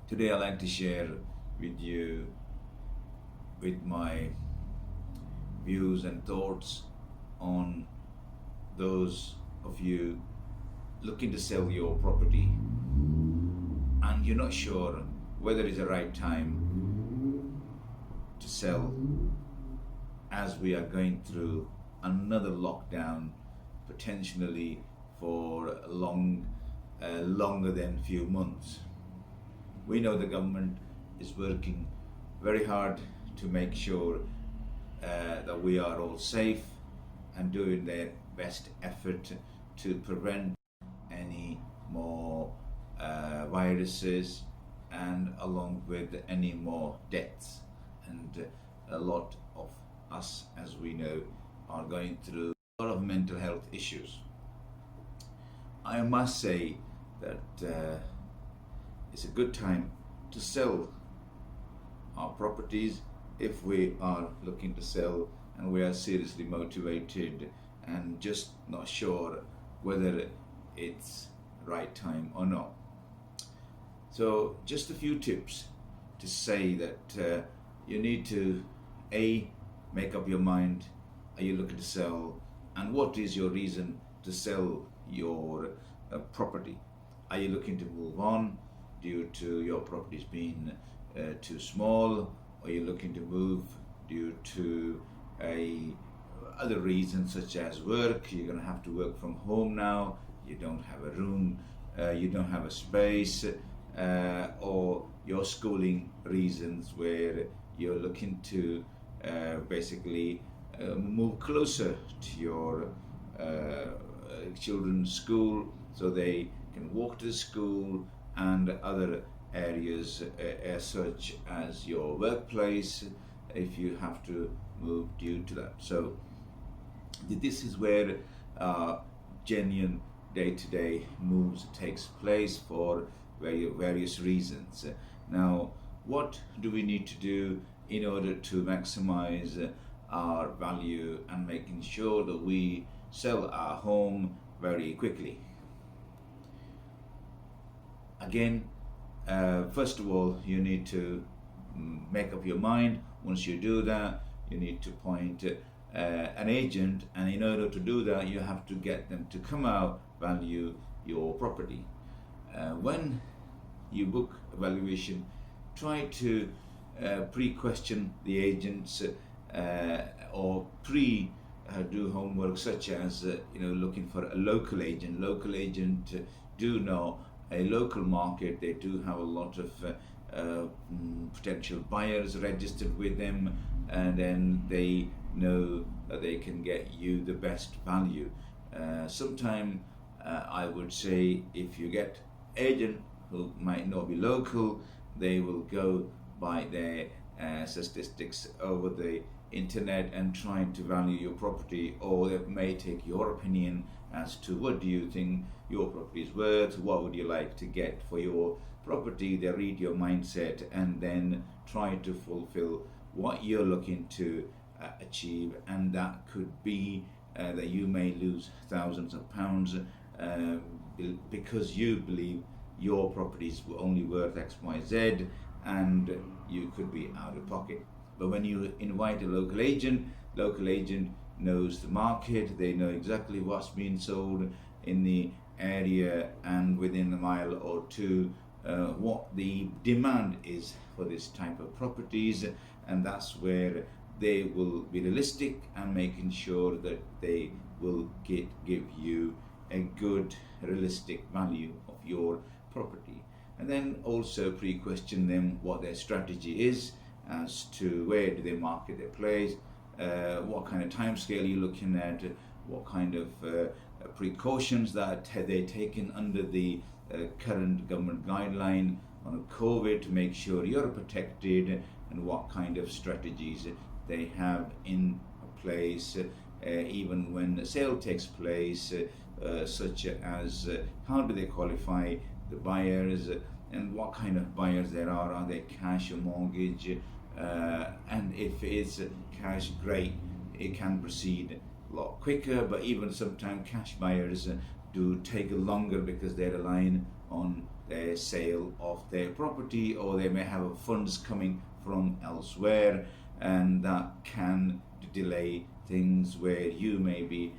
Today I'd like to share with you with my views and thoughts on those of you looking to sell your property and you're not sure whether it's the right time to sell, as we are going through another lockdown potentially for longer than few months. We know the government is working very hard to make sure that we are all safe and doing their best effort to prevent any more viruses and along with any more deaths. And a lot of us, as we know, are going through a lot of mental health issues. I must say that it's a good time to sell our properties if we are looking to sell and we are seriously motivated and just not sure whether it's right time or not. So just a few tips to say that you need to make up your mind. Are you looking to sell, and what is your reason to sell your property? Are you looking to move on due to your properties being too small? Or are you looking to move due to other reasons such as work? You're going to have to work from home now, you don't have a room, you don't have a space, or your schooling reasons where you're looking to basically move closer to your children's school so they can walk to the school, and other areas such as your workplace if you have to move due to that. So this is where genuine day-to-day moves takes place for various reasons. Now, what do we need to do in order to maximize our value and making sure that we sell our home very quickly? Again, first of all, you need to make up your mind. Once you do that, you need to appoint an agent, and in order to do that, you have to get them to come out, value your property. When you book a valuation, try to pre-question the agents or do homework, such as looking for a local agent. Local agent do know a local market. They do have a lot of potential buyers registered with them, and then they know that they can get you the best value. Sometime I would say, if you get agent who might not be local, they will go by their statistics over the internet and trying to value your property, or they may take your opinion as to what do you think your property is worth, what would you like to get for your property. They read your mindset and then try to fulfill what you're looking to achieve, and that could be that you may lose thousands of pounds because you believe your property is only worth XYZ and you could be out of pocket. But when you invite a local agent knows the market, they know exactly what's being sold in the area and within a mile or two, what the demand is for this type of properties, and that's where they will be realistic and making sure that they will give you a good realistic value of your property. And then also pre-question them what their strategy is as to where do they market their place, what kind of time scale you're looking at, what kind of precautions that they're taking under the current government guideline on COVID to make sure you're protected, and what kind of strategies they have in place even when the sale takes place, such as how do they qualify the buyers, and what kind of buyers there are they cash or mortgage, and if it's cash, great, it can proceed a lot quicker, but even sometimes cash buyers do take longer because they're relying on the sale of their property, or they may have funds coming from elsewhere, and that can delay things where you may be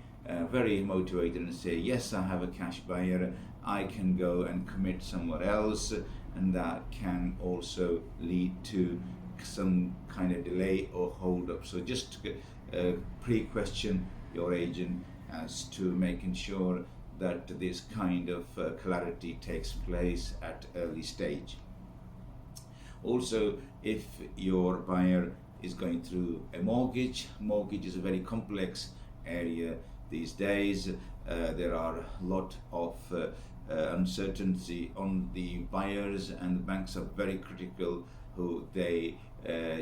very motivated and say, yes, I have a cash buyer, I can go and commit somewhere else, and that can also lead to some kind of delay or hold up. So just pre-question your agent as to making sure that this kind of clarity takes place at early stage. Also, if your buyer is going through a mortgage is a very complex area these days. There are a lot of uncertainty on the buyers, and the banks are very critical who they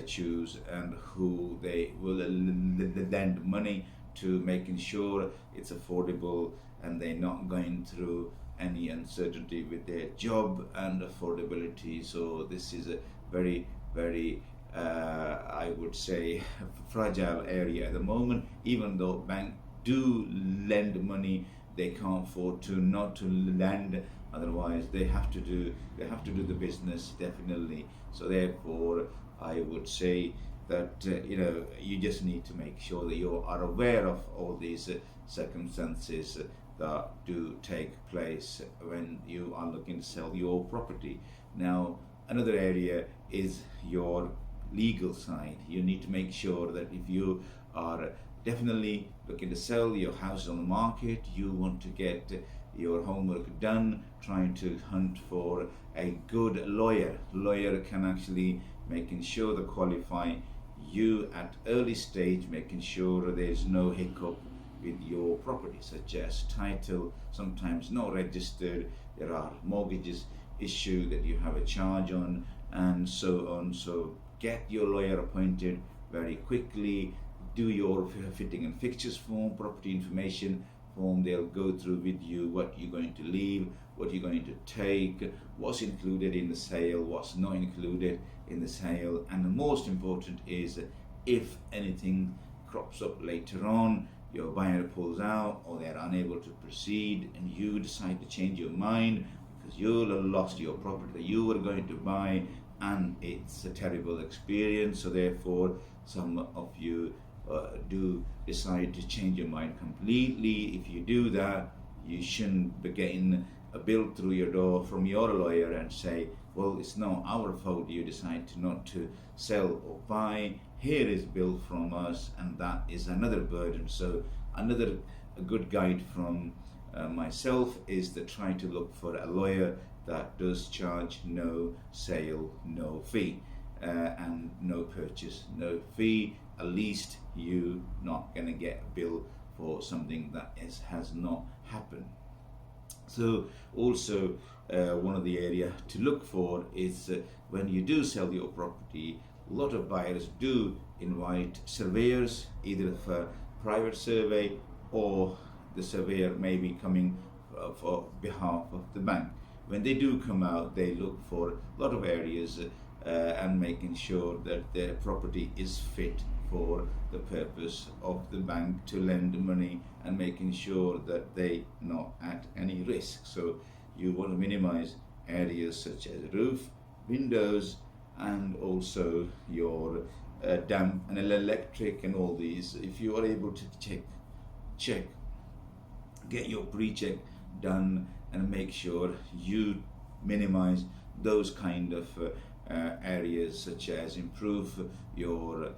choose and who they will lend money to, making sure it's affordable and they're not going through any uncertainty with their job and affordability. So this is a very, very I would say fragile area at the moment. Even though banks do lend money, they can't afford to not to lend, otherwise they have to do the business, definitely. So therefore I would say that you just need to make sure that you are aware of all these circumstances that do take place when you are looking to sell your property. Now, another area is your legal side. You need to make sure that if you are definitely looking to sell your house on the market, you want to get your homework done, trying to hunt for a good lawyer. Lawyer can actually making sure to qualify you at early stage, making sure there's no hiccup with your property, such as title, sometimes not registered, there are mortgages issue that you have a charge on, and so on. So get your lawyer appointed very quickly, do your fitting and fixtures form, property information form. They'll go through with you what you're going to leave, what you're going to take, what's included in the sale, what's not included in the sale, and the most important is if anything crops up later on, your buyer pulls out or they're unable to proceed and you decide to change your mind because you'll have lost your property that you were going to buy and it's a terrible experience. So therefore some of you do decide to change your mind completely. If you do that, you shouldn't be getting a bill through your door from your lawyer and say, well, it's not our fault you decide to not to sell or buy. Here is a bill from us, and that is another burden. So another good guide from myself is to try to look for a lawyer that does charge no sale, no fee, and no purchase, no fee. At least you not gonna get a bill for something that has not happened. So also one of the area to look for is when you do sell your property, a lot of buyers do invite surveyors, either for private survey or the surveyor may be coming for behalf of the bank. When they do come out, they look for a lot of areas and making sure that their property is fit for the purpose of the bank to lend money, and making sure that they not at any risk. So you want to minimize areas such as roof, windows, and also your damp and electric and all these. If you are able to check, get your pre-check done and make sure you minimize those kind of areas, such as improve your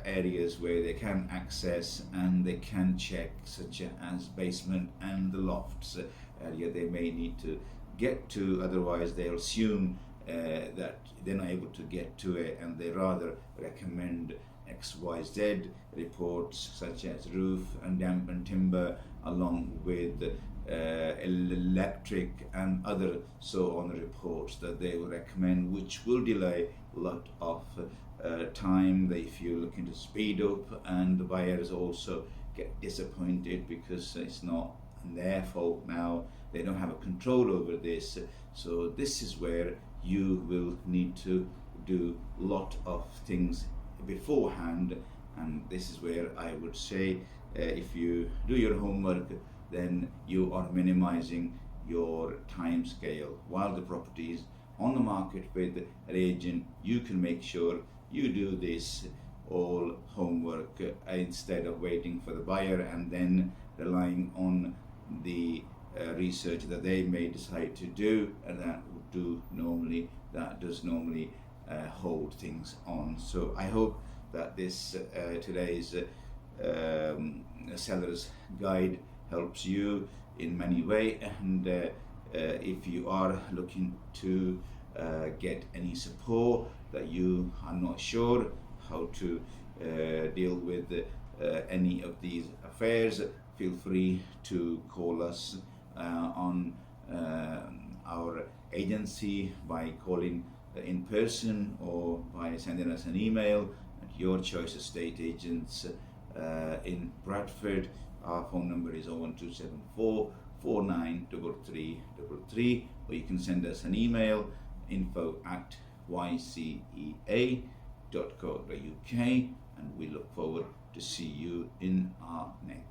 areas where they can access and they can check, such as basement and the lofts area they may need to get to, otherwise they'll assume that they're not able to get to it, and they rather recommend XYZ reports such as roof and damp and timber, along with electric and other so on reports that they will recommend, which will delay a lot of time that if you're looking to speed up, and the buyers also get disappointed because it's not their fault now, they don't have a control over this. So this is where you will need to do a lot of things beforehand, and this is where I would say if you do your homework, then you are minimizing your time scale. While the property is on the market with an agent, you can make sure you do this all homework instead of waiting for the buyer and then relying on the research that they may decide to do, and that does normally hold things on. So I hope that this today's seller's guide helps you in many ways, and if you are looking to get any support that you are not sure how to deal with any of these affairs, feel free to call us on our agency by calling in person or by sending us an email at Your Choice Estate Agents in Bradford. Our phone number is 01274 493333, or you can send us an email, info@ycea.co.uk, and we look forward to see you in our next